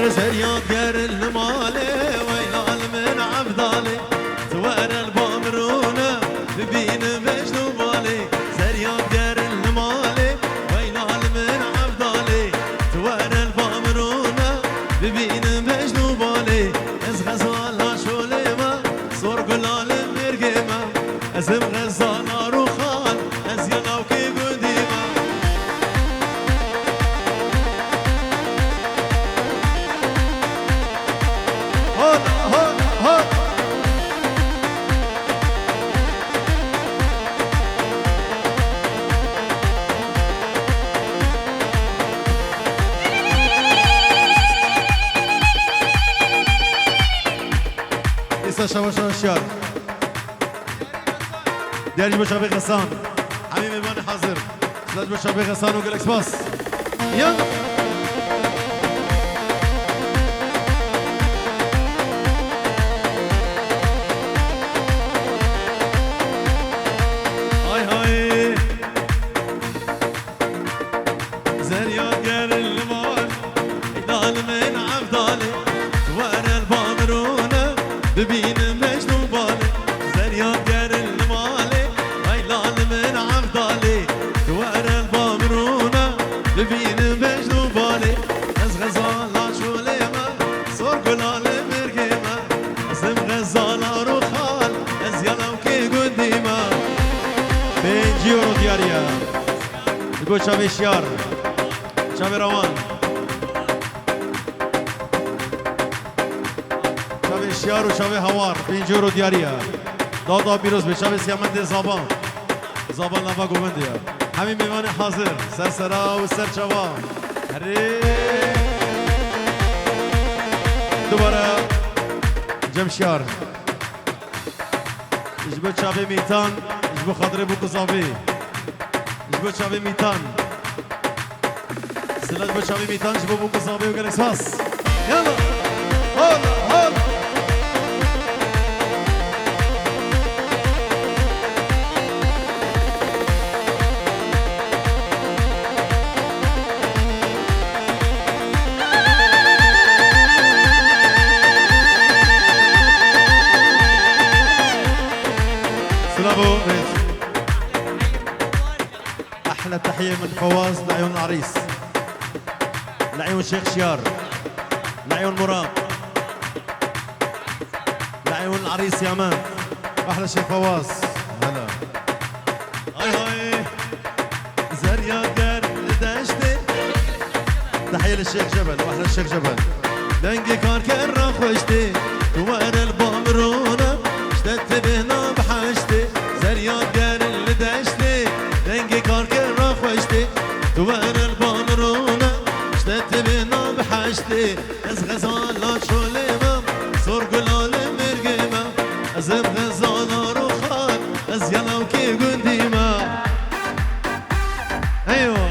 زريات قر المالي ويلال من عبدالي توار البامرونة ببين بجنو بالي زريات قر المالي ويلال من عبدالي توار البامرونة ببين بجنو بالي از غزال شوليما صور قلال مرقيما ازم غزال روخان از يلاوكي قديما شباش شیار دیاری با شبه غسان همین میوان حاضر سلج با شبه غسان و گلکس باس یا های های زریاد گر المال ایدال من عبدالی وار البامرونه ببین مجنون بالي زريان قر المالي ويلال من عبدالي دوار البامرونة ببين مجنون بالي از غزالة شوليمة صور قلال مرقيمة اسم غزالة روخال از يلاوكي قديمة بين جيورو دياريا يقول شابي شيار شابي روان شیار و شبه هوار پینجور و دیاریه دادا بیروز به شبه سیامند زابان لبا گومندیه همین میوان حاضر سرسرا و سرچوا هره دوباره جمشیار اجبو شبه میتان اجبو خاطر بو قضابی اجبو شبه میتان سلج بو شبه میتان اجبو بو قضابی و گلکس باس یالا هولا هولا أحلى تحية من فواز لعيون العريس لعيون شيخ شيار لعيون مراد لعيون العريس يا مان أحلى شيخ فواز هلا هاي هاي زريا قر دشتي تحية للشيخ جبل وأحلى الشيخ جبل دنقي كان كرة خوشتي دوار البامرونة اشتدت بهنا بحشتي زريا قر دشتي دنقي كان كرة خوشتي دوار البامرونة اشتدت بهنا بحشتي از غزالة شوليمة صور قلال مرقيمة ازم غزالة روخان از يلاوكي قديمة ايوه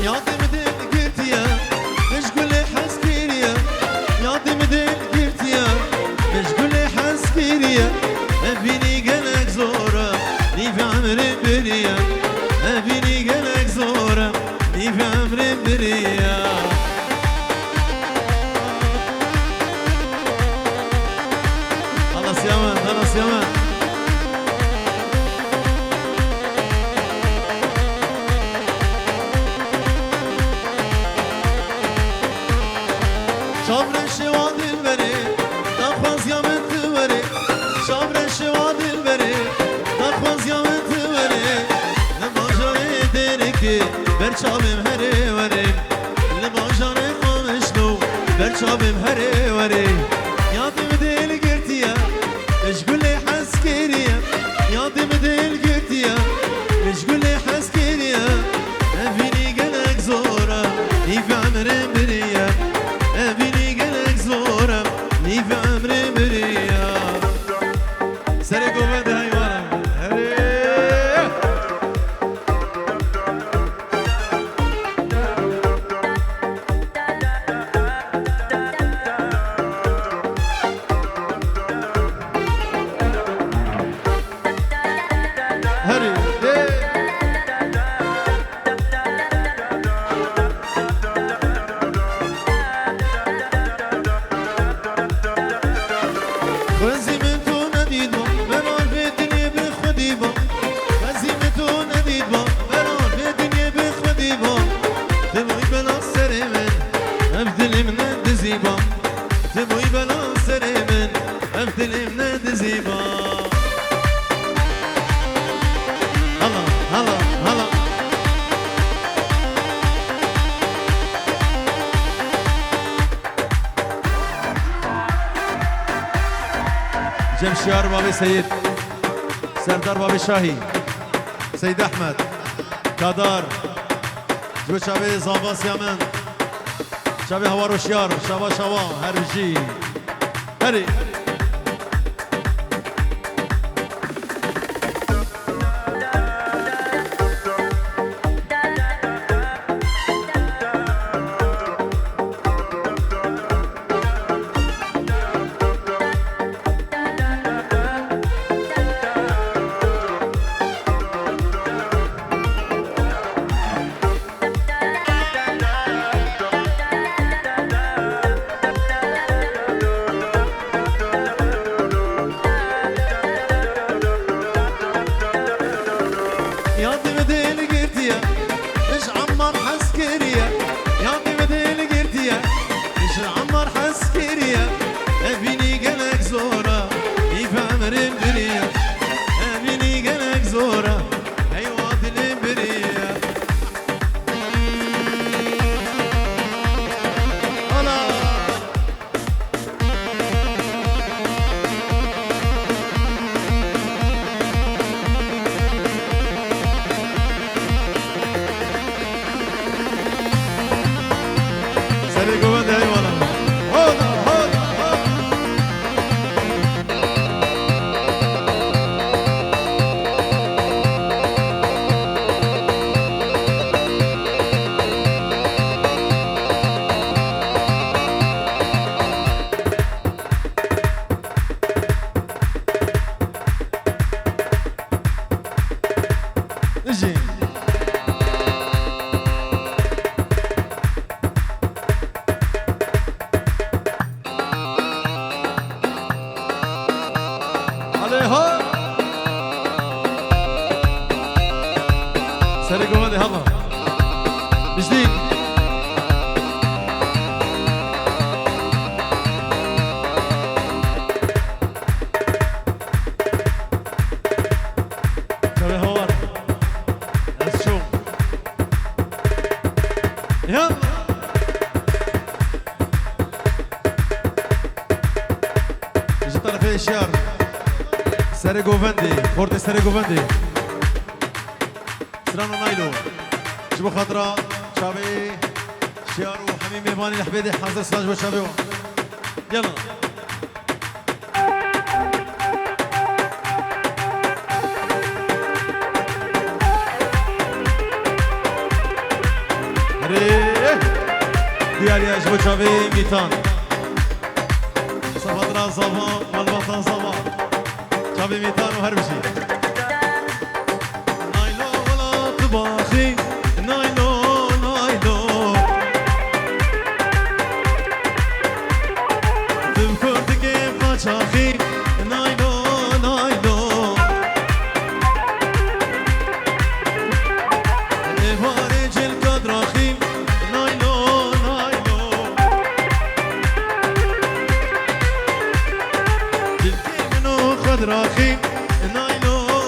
ياضي مدين قلتيا مش قولي حسكيريا ياضي مدين قلتيا مش قولي حسكيريا ابيني قلق زورة لي في عمري بريا ابيني قلق زورة لي في عمري بريا خلاص يا مان خلاص يا مان شابر شواد البري نخواز يا من توري شابر شواد البري نخواز يا من توري لما جاري دينكي برشابم هري وري لما جاري خامشنو برشابم هري وري ياضي مديل قلتيا مش قولي حسكيريا ياضي مديل قلتيا مش قولي حسكيريا ابيني قلق زورة لي في عمري بريا ابيني قلق زورة لي في عمري بريا سرقوا بدها يورا هري خزي من تو ندید با بران به دنیا به خودی با خزی من تو ندید با بران به دنیا به خودی با تبوی بلا سر من افدلی من ندزی با تبوی بلا سر من افدلی من ندزی با هلا هلا هلا جمشیار بابی سید سردار بابی شاهی سید احمد کادار جو شبه زاباس یمن شبه هواروشیار شبا شبا هرجی هری سر گووندی خورد سر گووندی سرانو نایلو جبو خاطرة شابي شيارو حميم ميماني الحبيدي حاضر سلاج وشابي يلا ديالي جبو شابي ميتان صفاتنا صفا والوطن صفا شابي ميتان وهربشي نايلو ولا طباخي نايلو نايلو تذكرت كيف شاخي نايلو نايلو الفارج الكدراخي نايلو نايلو الكي منو خدراخي نايلو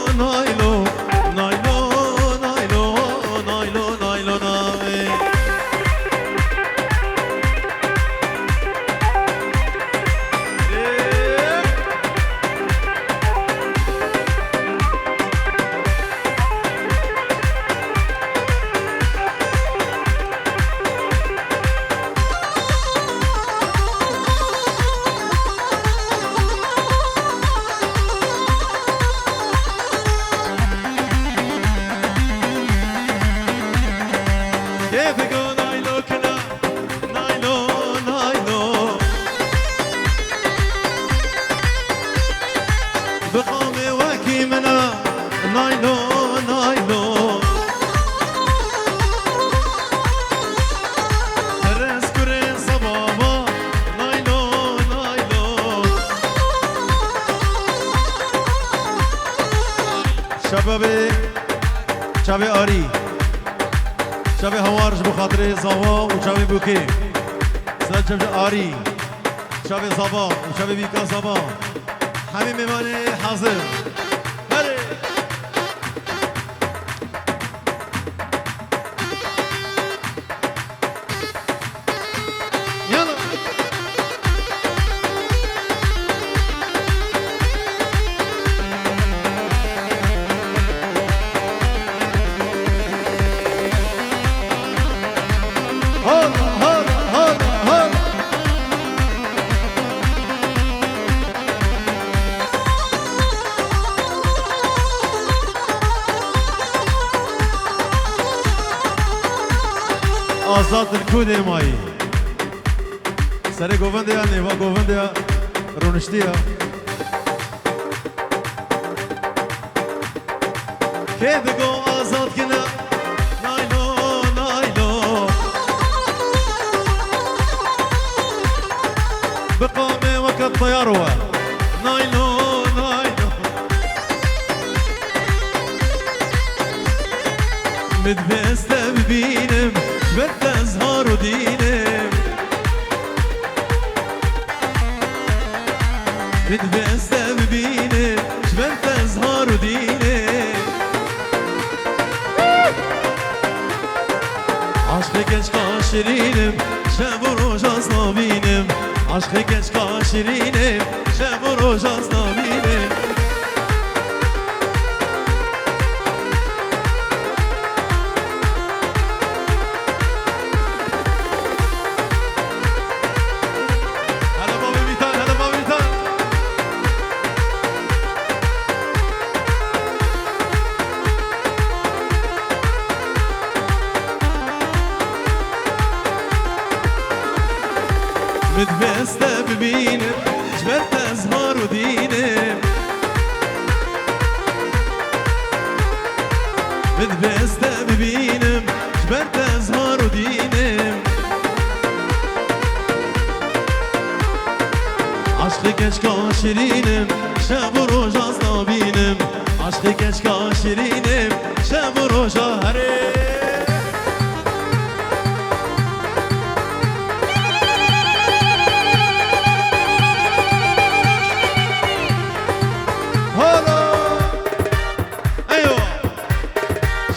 نایلو هرس کره صبابا نایلو نایلو شب آری شب هوارش بخاطر زاوا و شب بوکی شب آری شب زابا و شب بیکا زابا همین میمانه حاضر بله یالا آزاد الکود مایی سر گوونده یا نیوا گوونده یا رونشتی یا که بگو آزاد کنه نایلو نایلو بقامه وقت طیاروه نایلو نایلو مدبسته ببینم شبت ازهار و دینم مدبسته ببینم شبت ازهار و دینم عشق کشکا شیرینم شب و روز از نبینم عشق کشکا شیرینم شب و روز از نبینم متبسته ببینم جبرت ازهار و دینم متبسته ببینم جبرت ازهار و دینم عشق کشکا شیرینم شب و روز از نبینم عشق کشکا شیرینم شب و روز هره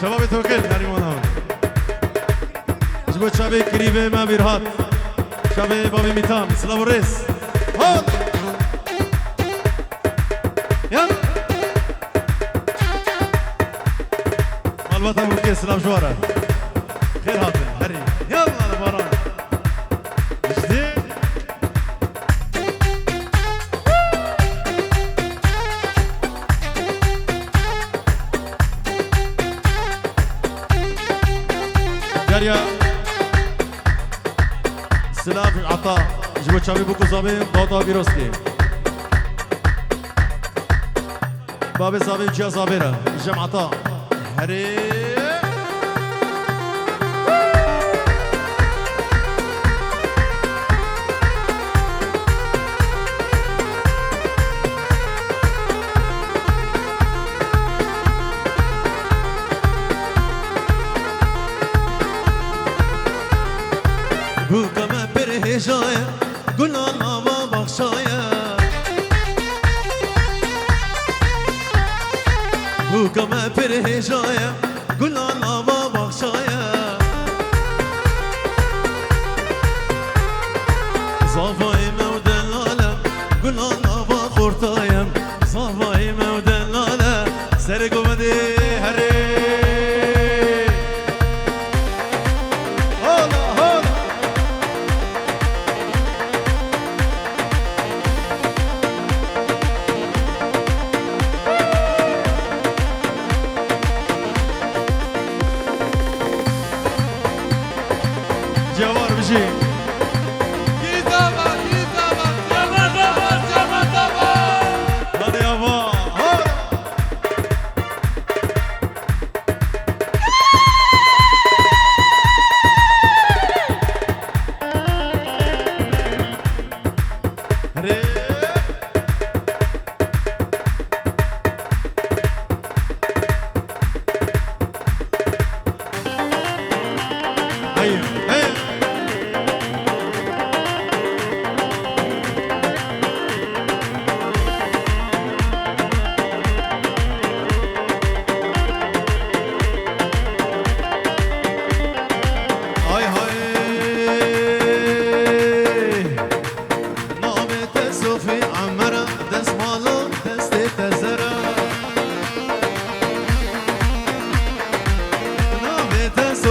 شباب توکل نریمانا جبو شب کریبه ما بیرهات شب بابی میتام سلام و ریس هاد یالا البته بوکی سلام شواره خیر هاتن هری یالا باران جدی جاريا سلاف عطاء جبو شابي بوكو زابي دوتا بيروسكي بابي زابي جا زابيرا جم عطاء هري بوكما برهجايا قلنا ما بخشايا بوكما برهجايا قلنا ما بخشايا صافاي مودلالا قلنا ما خورتايا صافاي مودلالا سرقو بدي هري جوار بشي كتابة كتابة جمع هذا يابا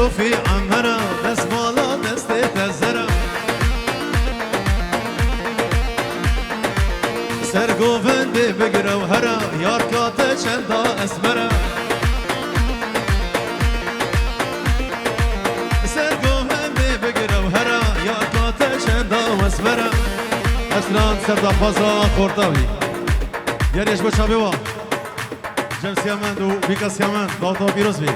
صوفي عمرا دست مالا دست تزرا سرگوفند بگرو هرا یار کات چندا اسمرا سرگوفند بگرو هرا یار کات چندا اسمرا اسران سردا فازا خورتاوی یاریش بچا بیوا جم سیامند و بیکا سیامند داوتا بیروز بی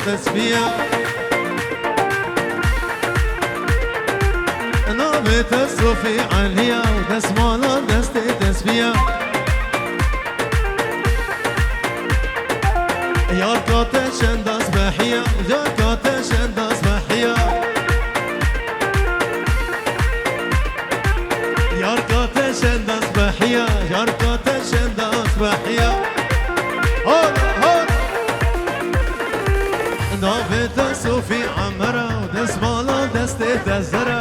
تسبيح نابت الصوفي عليا ودس مالا دست تسبيح يار كاتشن دس بحيا يار كاتشن دس بحيا يار كاتشن دس بحيا يار كاتشن دس بحيا نابت صوفي عمرا ودس مالا دست تزرا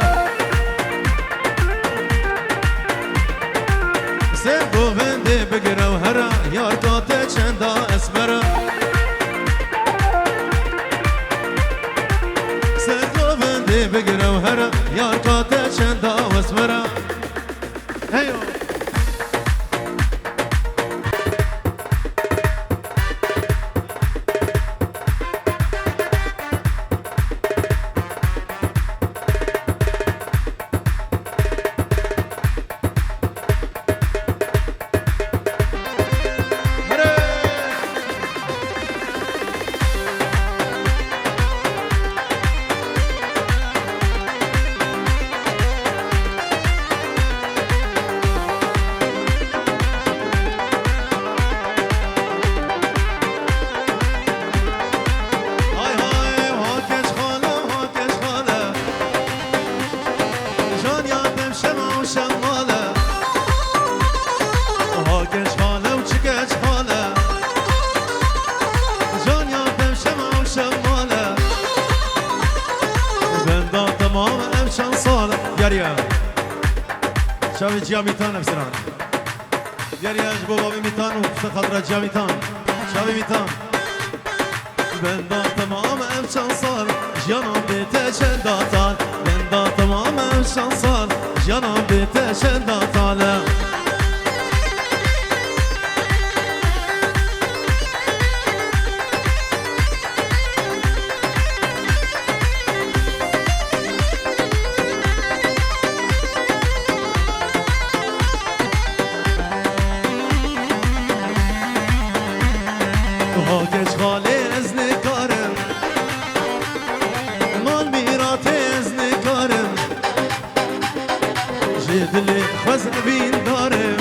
سرقو بندي بقرا وهرا يار كاتي چندا اسمرا سرقو بندي بقرا وهرا يار كاتي چندا اسمرا هيو شاوی جیا میتان افسران دیاری اش بابا میتان و خاطر جیا میتان شاوی میتان بندا تمام امشان سال جانم بیت چنداتال بندا تمام امشان سال جانم بیت چنداتال دلي خزبين دارم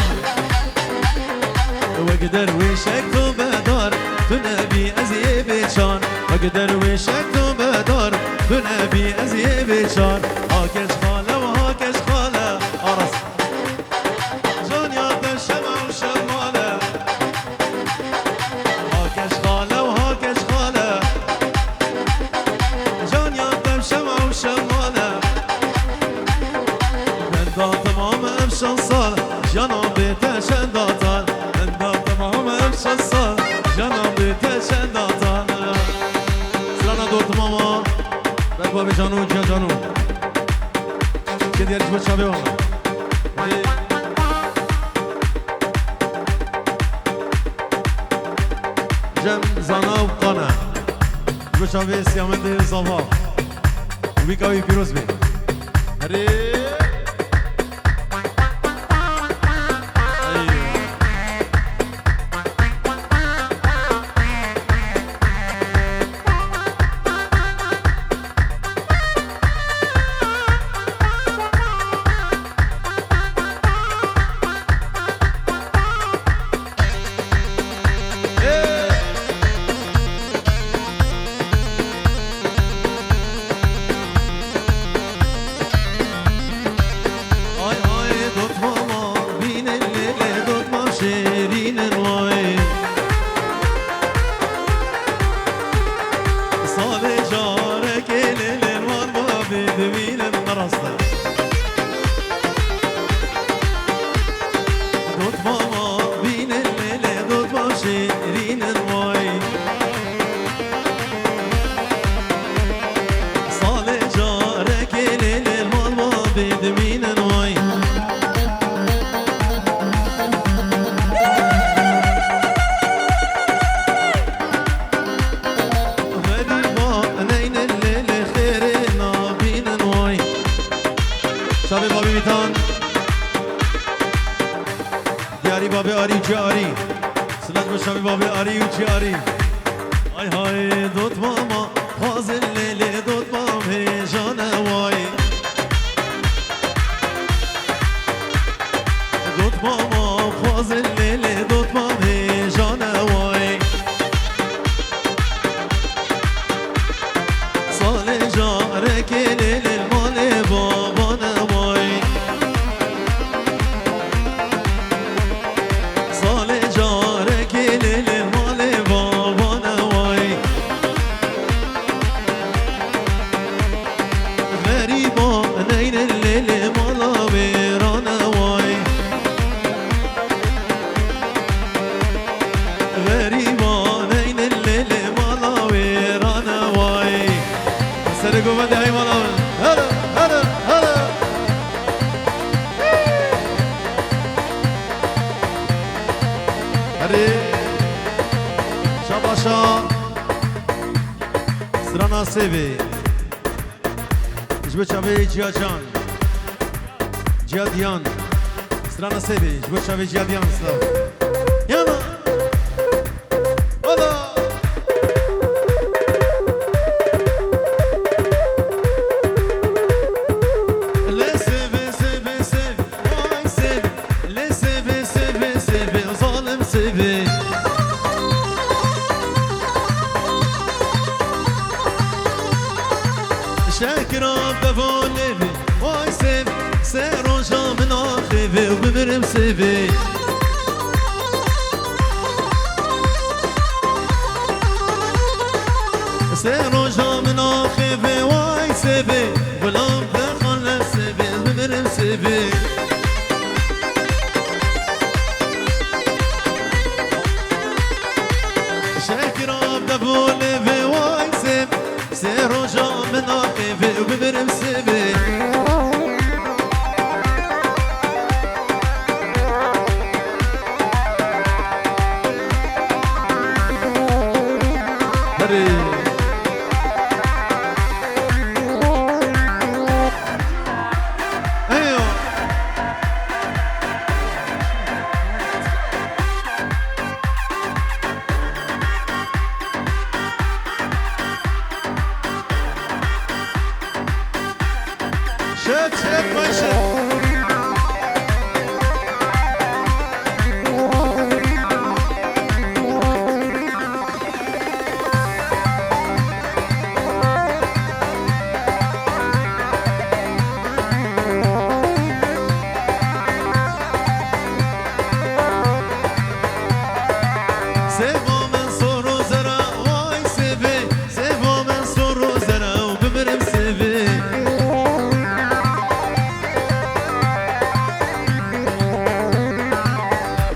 واقدر وشك تو بدار تنبي ازي بيشان واقدر وشك تو بدار تنبي ازي بيشان هاكش خاله وهاكش خاله ارس جان ياد الشمع وشماله هاكش خاله وهاكش خاله جان ياد الشمع وشماله امشان سال جانم بیت چنداتال اندام تمام امشان سال جانم بیت چنداتال سلانا دور تماما بگو به جانو جا جانو که دیارش بچه بیوام جم زانا و قانه بچه بی سیامنده زاوا ویکاوی پیروز بی هری بابی آری و جاری سلات بشامی بابی آری و جاری آی های دوت ماما فازل لیلی دوت مام هیجان وای دوت ماما فازل لیلی دوت مام هیجان وای سال جاره که لیلی المال بابا نوای سال جاره که لیلی المال بابا نوای غریبا نین لیلی مالا بیران وای غریبا نین لیلی مالا بیران وای سر گومد های مالا هلا هلا هلا هری شباشا سرانا سیبی جبه چاوی جیا جان جیا دیان سرانا سیبی جبه چاوی جیا دیان سلام یانا هلا شاكرا بفولي واي سيف سيرو جام ناخذ وبمرم سيفي سيرو جام ناخذ واي سيفي بلام دخل سيفي وبمرم سيفي شاكرا بفولي واي سيف سيرو جام ناخذ وبمرم سيفي شد شد باشه سیوا من سرو زرا وای سیوی سیوا من سرو زرا و ببرم سیوی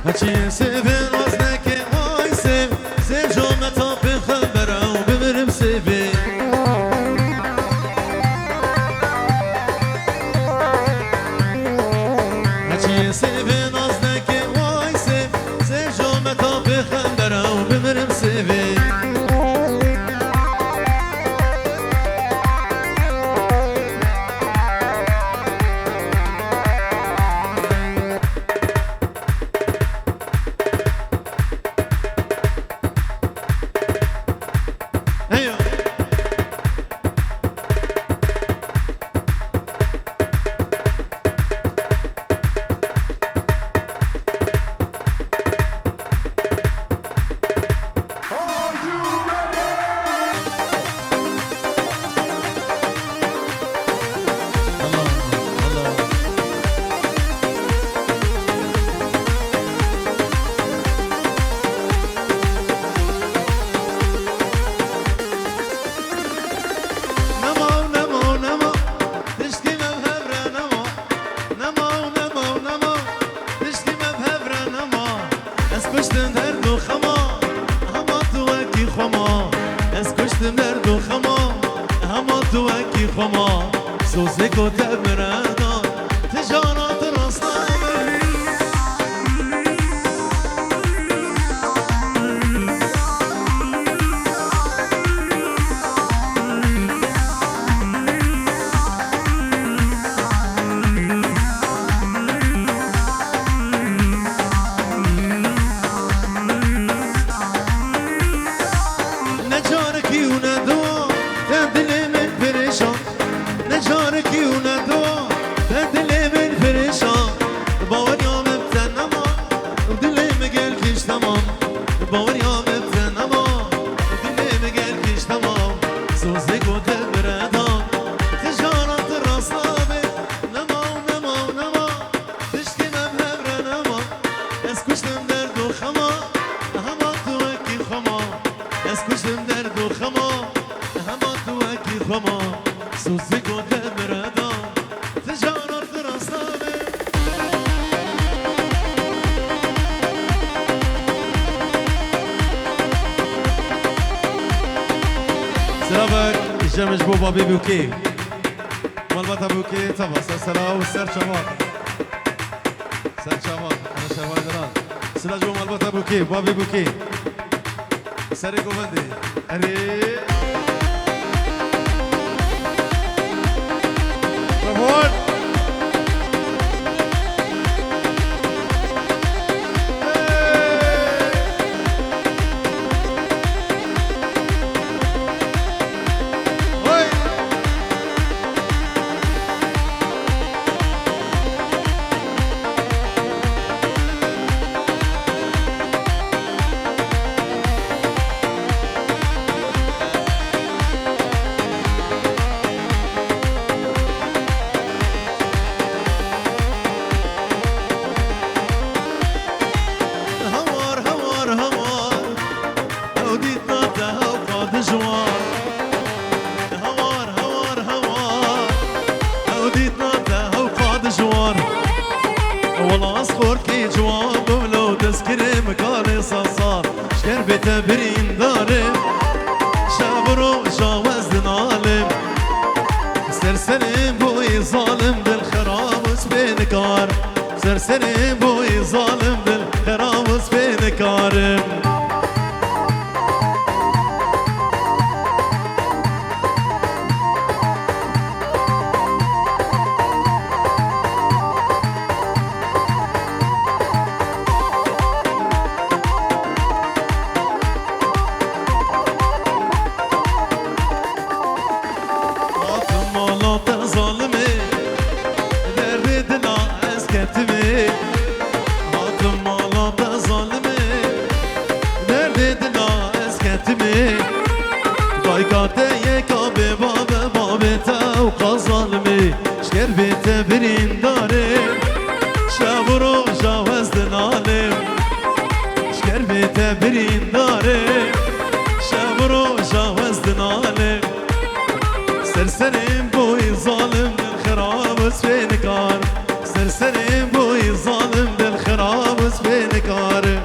هچی سیوی راز نکه وای سیو سیو جامتا بخبره و ببرم سیوی هچی سیوی راز نکه وای سیو سیو جامتا بخبره و ببرم سیوی هيا کشتم درد و خما هما تو اکی خما از کشتم درد و خما هما تو اکی خما سوزه کو تبرنا تجارات راستانه دستم درد و خما هما تو اکی خما سوزی گوته بردا تجارت درستانه سلامك الجمج بوبا بيبي وكي والبطا بوكي طبعا سلسلة والسر شباب سر شباب انا شباب دران سلاج بو والبطا بوكي بابي بوكي سري قوبندي اري رفون برين دارم شابرو جاوزدن عالم سرسرم بوي ظالم بالخرابس بينكار سرسرم بوي ظالم بالخرابس بينكارم برين دارم شابرو جاوزدن عالم شكر بيته برين دارم شابرو جاوزدن عالم سرسرم بوي ظالم بالخراب سبينكار سرسرم بوي ظالم بالخراب سبينكار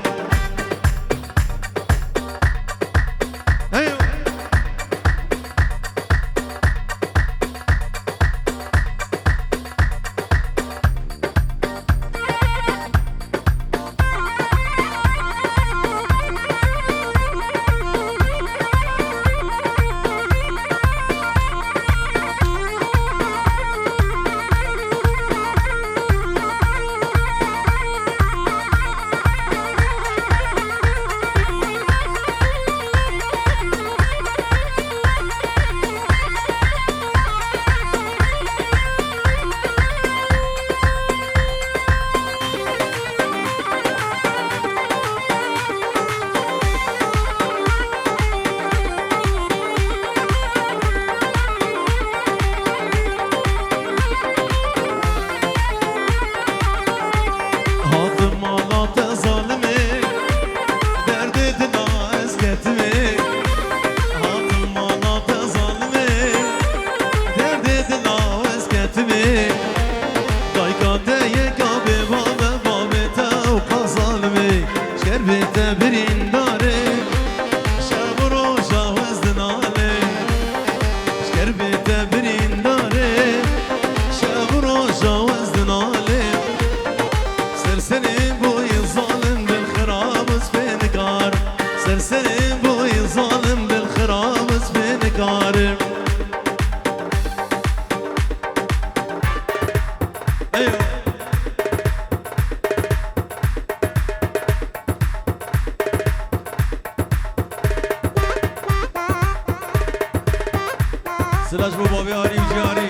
سلاج بو بابی آری و جاری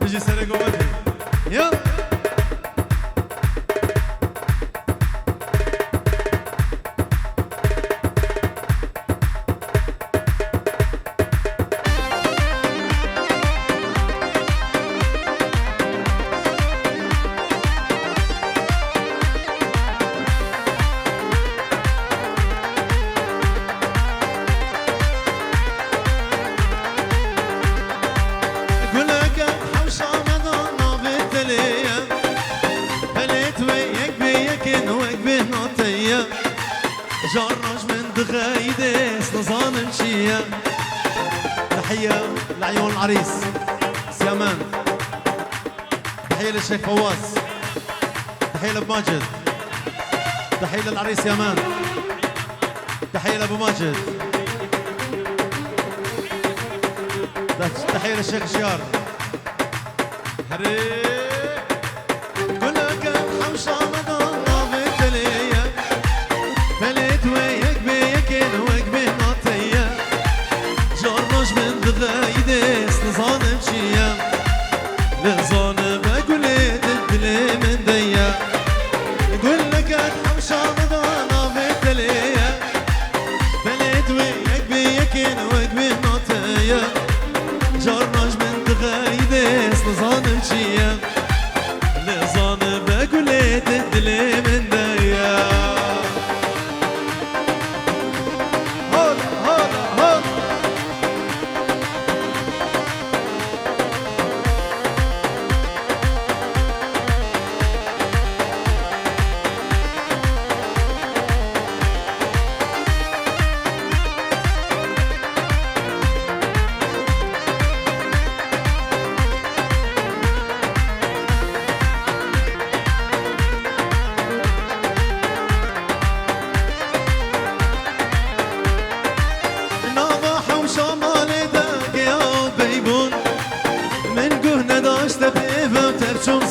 بجی سر گومدی یا جرج من دغايدس نظام مشية. تحية لعيون العريس سيامان، تحية للشيخ فواز، تحية لأبو ماجد، تحية للعريس يامان، تحية لأبو ماجد، تحية للشيخ شيار. كلك حوشة مضانة بالتلية، فليت ويك بيكن ويك بنطية. جرج من دغايدس نظام مشية، لظان بقولت الدلي من ديا. كلك حوشة مضانة بالتلية، فليت ويك بيكن ويك بنطية. جرج من دغايدس نظام مشية، لظان بقولت الدلي من ديا. هولا هولا هولا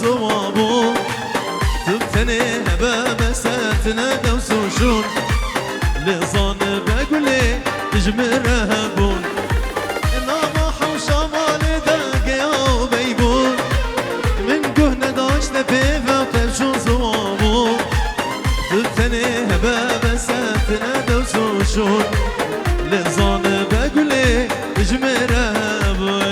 صوابو تبتني هبا مساتنا دوسوشون. لظان بقولي تجمرها بون، ناما حوشا مالي داقيا وبيبون. من قهنا داشنا بيفا وتبشون صوابو تبتني هبا مساتنا دوسوشون. لظان بقولي تجمرها بون.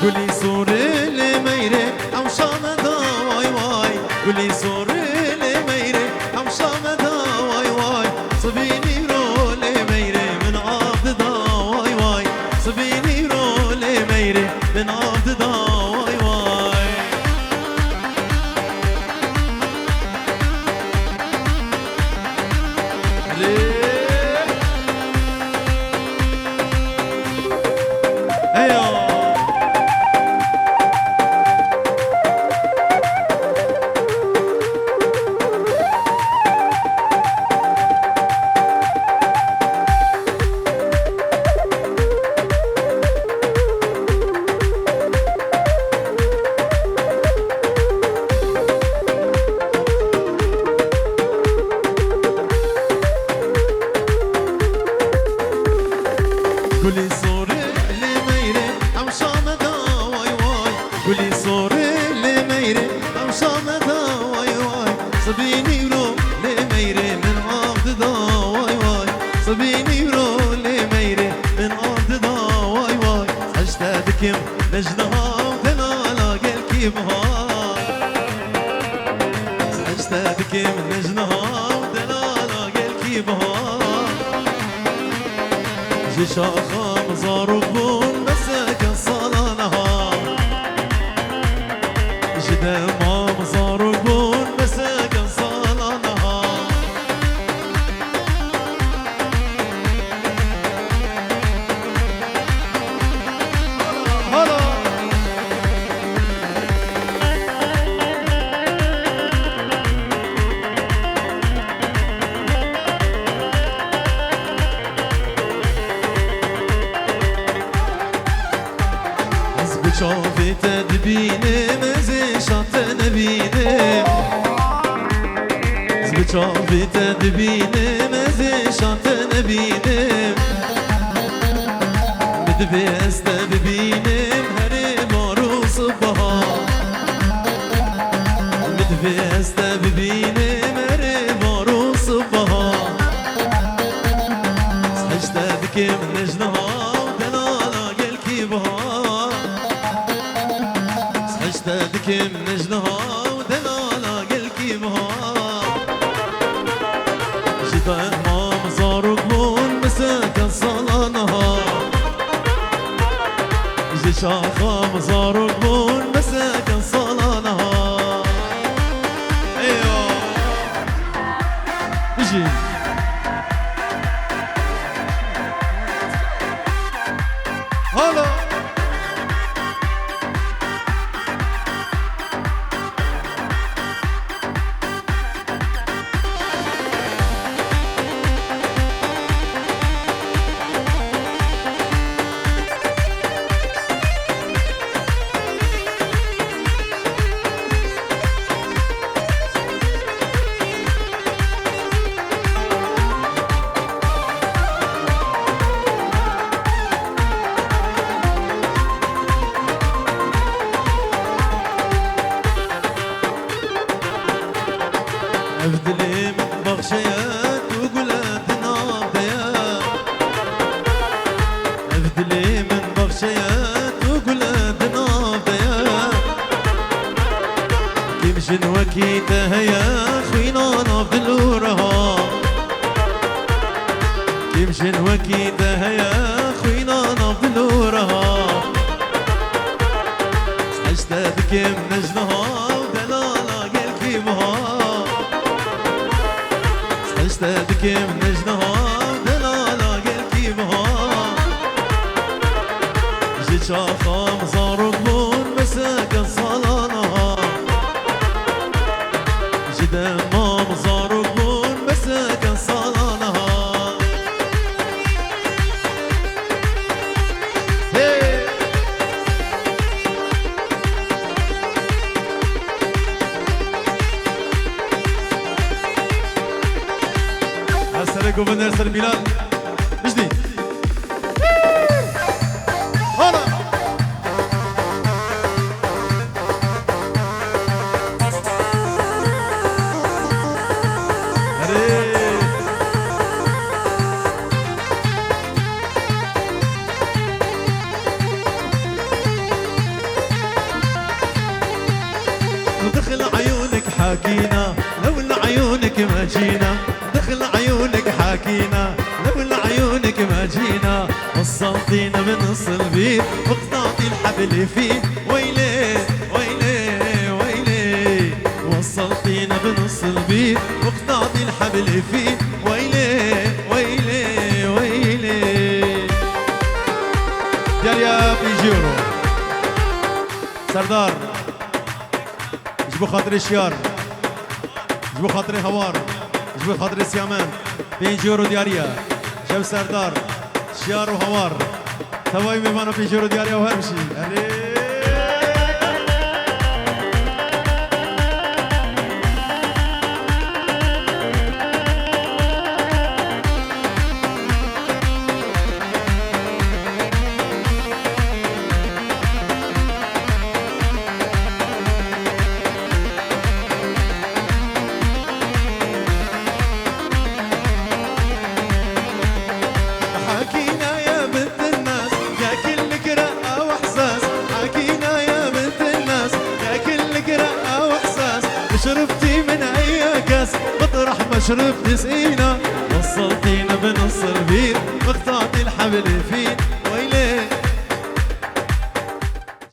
قولي سوري لميري أو شامدا واي واي. قولي سوري لميري أو شامدا واي واي. صبيني رو لميري من عبد دا واي واي. صبيني رو لميري من عبد دا واي واي. أيوه قولي سوري لميري أو شامدا واي واي. قولي سوري لميري أو شامدا واي واي. صبيني رو لميري من عبد دا واي واي. صبيني رو لميري من عبد دا واي واي. أجتادكم نجنها ودلالا قلكي بها. أجتادكم نجنها ودلالا قلكي بها. شاخة مزاربون مساك الصلانها. جدما مزاربون مساك الصلانها. هلا بشوفي تدبينم زيشات نبينم بشوفي تدبينم زيشات نبينم مدبست ببينم هري ماروس بها مدبست ببينم هري ماروس بها صحشت بكم نجنها ودلالا قلكي بها صحشت بكم نجنها ودلالا قلكي بها جدا ما مزارك مون مساكن صلانها شاخة مزارك مون مساكن صلانها ايوه اجي هلا ابدلي من بغشيات وقلت نابديات ابدلي من بغشيات وقلت نابديات كيمشن وكيته يا خوينا نابدلورها كيمشن وكيته يا خوينا نابدلورها صحشت بكم نجنها ودلالا قلكي بها استدكم نجنها دلالا قلكي بها جيت شاخة مزارك بون مساكن صلانها جيت ما مزارك بون مساكن صلانها Gouverneur Sir Bilal Bijdi Hala دخل عيونك حاكينا لولا عيونك ما جينا دخل عيونك حاكينا لولا عيونك ما جينا وصلتينا بنص البيت وقطعتي الحبل فيه ويلي ويلي ويلي وصلتينا بنص البيت وقطعتي الحبل فيه ويلي ويلي ويلي دياليا بيجيرو سردار جبو خاطري شيار جبو خاطري هوار جبو خاطري سيامان 5 يورو دياريا شب سردار شيار وهوار تواي ميمانا 5 يورو دياريا وهرمشي شربتي من اي كاس مطرح ما شربت سقينا وصلتينا بنص البير وقطعتي الحبل فيه